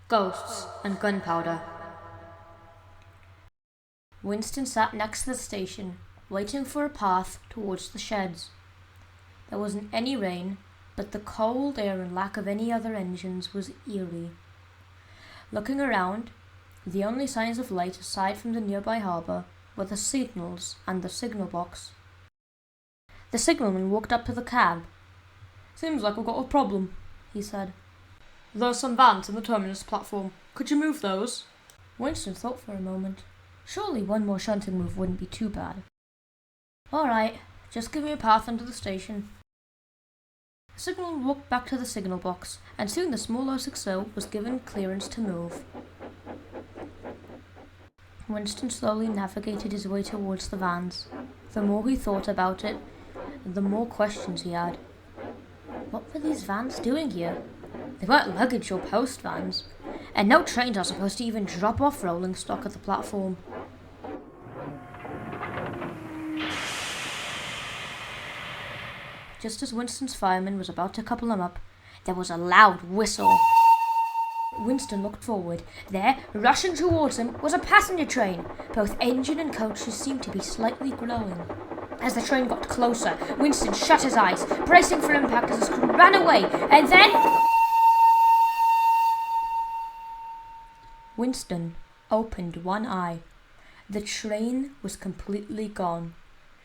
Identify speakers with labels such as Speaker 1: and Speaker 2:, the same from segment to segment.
Speaker 1: Ghosts and Gunpowder. Winston sat next to the station, waiting for a path towards the sheds. There wasn't any rain, but the cold air and lack of any other engines was eerie. Looking around, the only signs of light aside from the nearby harbour were the signals and the signal box. The signalman walked up to the cab.
Speaker 2: "Seems like we've got a problem,"
Speaker 1: he said.
Speaker 2: "There's some vans in the terminus platform. Could you move those?"
Speaker 1: Winston thought for a moment. Surely one more shunting move wouldn't be too bad. "All right, just give me a path under the station." The signalman walked back to the signal box, and soon the small 060 was given clearance to move. Winston slowly navigated his way towards the vans. The more he thought about it, the more questions he had. What were these vans doing here? They weren't luggage or post vans, and no trains are supposed to even drop off rolling stock at the platform. Just as Winston's fireman was about to couple them up, there was a loud whistle. Winston looked forward. There, rushing towards him, was a passenger train. Both engine and coaches seemed to be slightly glowing. As the train got closer, Winston shut his eyes, bracing for impact as his crew ran away, and then... Winston opened one eye. The train was completely gone.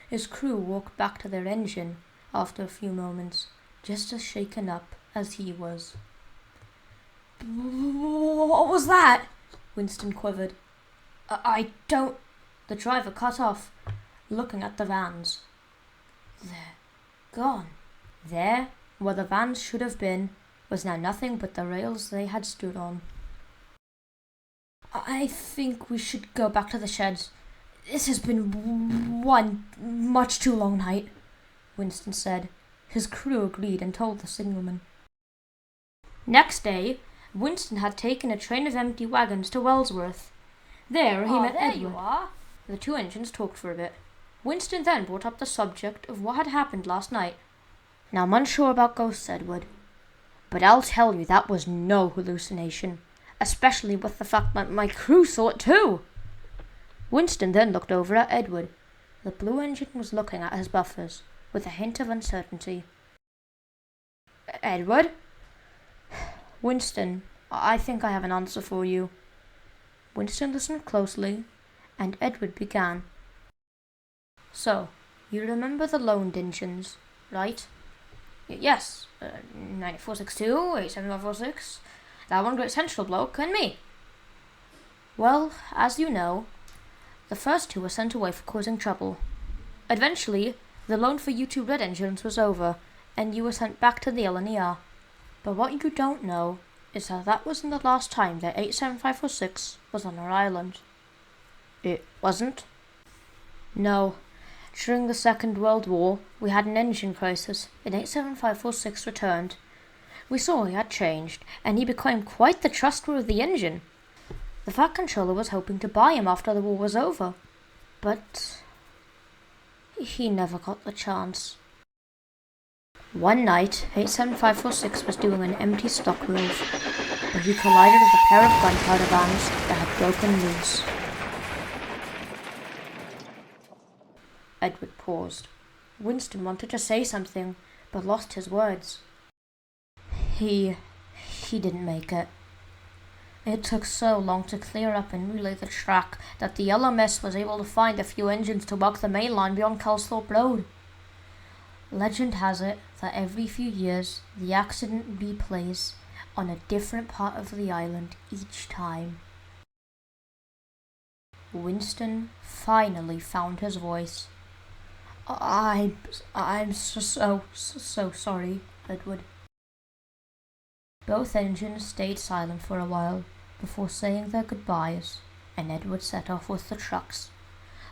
Speaker 1: His crew walked back to their engine after a few moments, just as shaken up as he was.
Speaker 2: "What was that?"
Speaker 1: Winston quivered. I don't... The driver cut off, looking at the vans. They're gone. There, where the vans should have been, was now nothing but the rails they had stood on. "I think we should go back to the sheds. This has been one much too long night," Winston said. His crew agreed and told the signalman. Next day, Winston had taken a train of empty wagons to Wellsworth. There he met Edward.
Speaker 2: You are.
Speaker 1: The two engines talked for a bit. Winston then brought up the subject of what had happened last night. "Now, I'm unsure about ghosts, Edward, but I'll tell you that was no hallucination, especially with the fact that my crew saw it too." Winston then looked over at Edward. The blue engine was looking at his buffers with a hint of uncertainty. "Edward?" "Winston, I think I have an answer for you." Winston listened closely, and Edward began. "So, you remember the loaned engines, right?" "Yes, 9462, 87546, that one Great Central bloke, and me." "Well, as you know, the first two were sent away for causing trouble. Eventually, the loan for you two red engines was over, and you were sent back to the LNER. But what you don't know is that wasn't the last time that 87546 was on our island." "It wasn't?" "No. During the Second World War, we had an engine crisis, and 87546 returned. We saw he had changed, and he became quite the trustworthy engine. The Fat Controller was hoping to buy him after the war was over, but he never got the chance. One night, 87546 was doing an empty stock move, but he collided with a pair of gunpowder vans that had broken loose." Edward paused. Winston wanted to say something, but lost his words. He didn't make it. It took so long to clear up and relay the track that the LMS was able to find a few engines to walk the main line beyond Kelsthorpe Road. Legend has it that every few years the accident replays on a different part of the island each time. Winston finally found his voice. I'm so sorry, Edward." Both engines stayed silent for a while before saying their goodbyes, and Edward set off with the trucks,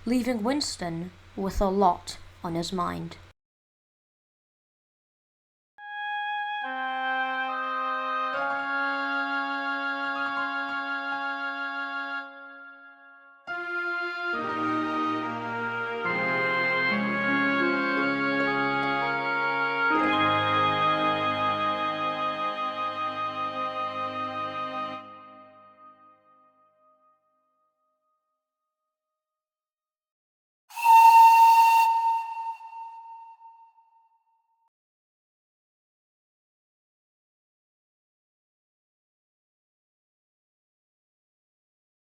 Speaker 1: leaving Winston with a lot on his mind.